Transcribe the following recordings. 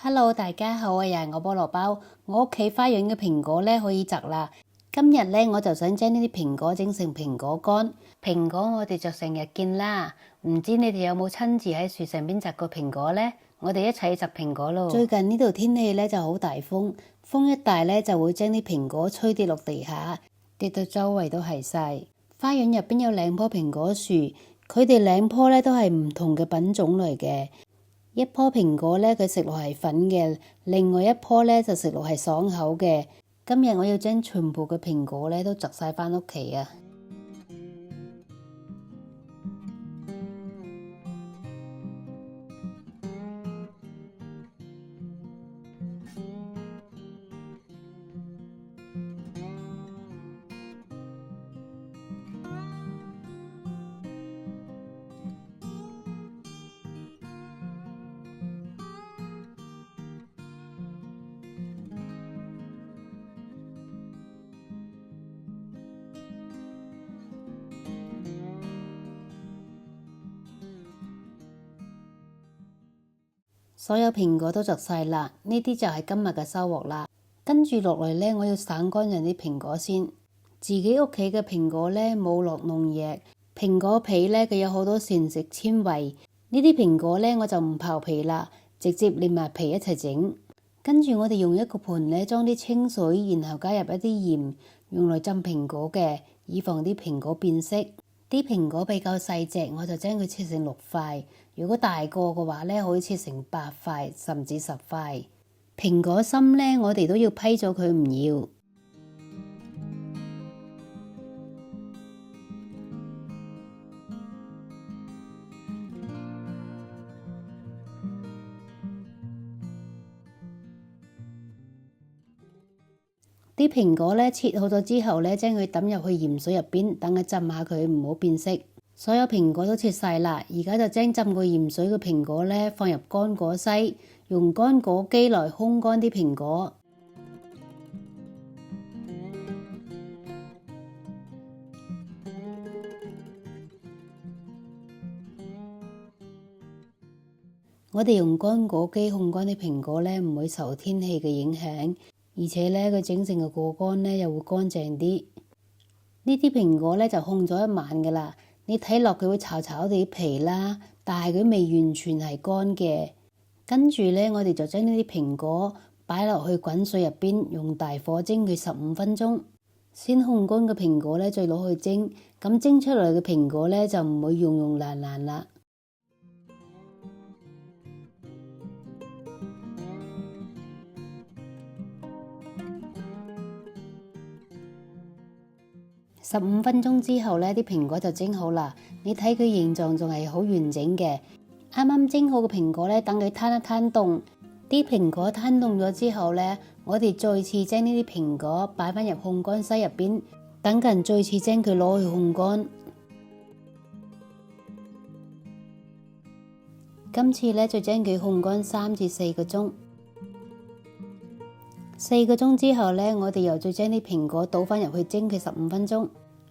Hello，大家好啊！又係我菠蘿包。我屋企花園嘅蘋果咧可以摘啦。今日咧我就想將呢啲蘋果整成蘋果乾。蘋果我哋就成日見啦，唔知你哋有冇親自喺樹上邊摘過蘋果呢？我哋一齊摘蘋果咯。最近呢度天氣咧就好大風，風一大咧就會將啲蘋果吹跌落地下，跌到周圍都係晒。花園入邊有兩棵蘋果樹，佢哋兩棵咧都係唔同嘅品種嚟嘅。一棵蘋果咧，佢食落係粉嘅；另外一棵咧就食落係爽口嘅。今日我要將全部嘅蘋果咧都摘晒返屋企啊！所有蘋果都摘晒啦，呢啲就係今日嘅收穫啦。跟住落嚟呢，我要省乾淨啲蘋果先。自己屋企嘅蘋果呢，冇落農藥，蘋果皮呢，佢有好多膳食纖維。呢啲蘋果呢，我就唔刨皮啦，直接連埋皮一齊整。跟住我哋用一個盤呢，裝啲清水，然後加入一啲鹽，用嚟浸蘋果嘅，以防啲蘋果變色。啲蘋果比較細隻，我就將佢切成6塊。如果大個嘅話呢，可以切成8塊甚至10塊。蘋果心呢，我哋都要批咗佢，唔要。啲蘋果呢，切好咗之後呢，將佢抌入去鹽水入邊，等佢浸下佢，唔好變色。所有蘋果都切晒啦，而家就將浸過鹽水嘅蘋果呢，放入乾果篩，用乾果機來烘乾啲蘋果。我哋用乾果機烘乾啲蘋果呢，唔會受天氣嘅影響，而且呢，佢整成嘅果乾呢又會乾淨啲。呢啲蘋果呢就烘咗一晚噶啦。你睇落佢會炒炒地皮啦，但係佢未完全係乾嘅。跟住呢，我哋就將呢啲蘋果擺落去滾水入邊，用大火蒸佢15分鐘。先烘乾嘅蘋果呢，再攞去蒸，咁蒸出嚟嘅蘋果呢，就唔會溶爛爛啦。15分鐘之後呢，啲蘋果就蒸好啦。你睇佢形狀仲係好完整嘅。啱啱蒸好嘅蘋果呢，等佢攤一攤凍。啲蘋果攤凍咗之後呢，我哋再次將呢啲蘋果擺返入烘乾篩入邊，等陣再次將佢攞去烘乾。今次呢，就將佢烘乾3至4個鐘。4個鐘之後呢，我哋又再將啲蘋果倒返入去蒸佢15分鐘。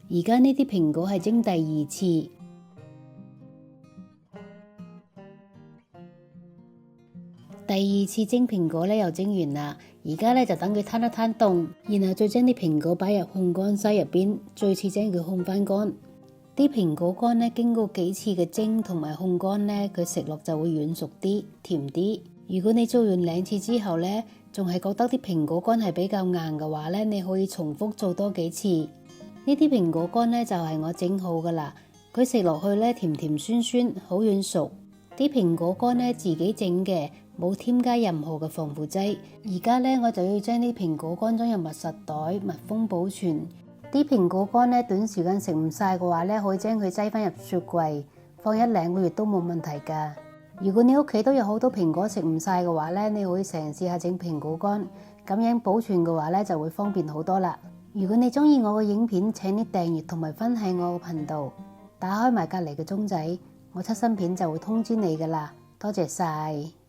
而家呢啲蘋果係蒸第2次。第2次蒸蘋果呢又蒸完啦。而家呢就等佢攤一攤凍，然後再將啲蘋果擺入烘乾篩入邊，再次將佢烘翻乾。啲蘋果乾呢經過幾次嘅蒸同埋烘乾呢，佢食落就會軟熟啲、甜啲。如果你做完2次之後呢，仲係覺得啲蘋果乾係比較硬嘅話呢，你可以重複做多幾次。呢啲蘋果乾呢就係我整好噶啦，佢食落去呢甜甜酸酸，好軟熟。啲蘋果乾呢自己整嘅，冇添加任何嘅防腐劑。而家呢，我就要將啲蘋果乾裝入密實袋，密封保存。啲蘋果乾呢短時間食唔晒嘅話呢，可以將佢擠翻入雪櫃，放1-2個月都冇問題噶。如果你屋企都有好多蘋果食唔晒嘅話呢，你可以嘗試下整蘋果乾，咁樣保存嘅話呢就會方便好多啦。如果你鍾意我嘅影片，請你訂閱同埋分享我嘅頻道，打開埋隔籬嘅鐘仔，我出新片就會通知你噶啦。多謝晒。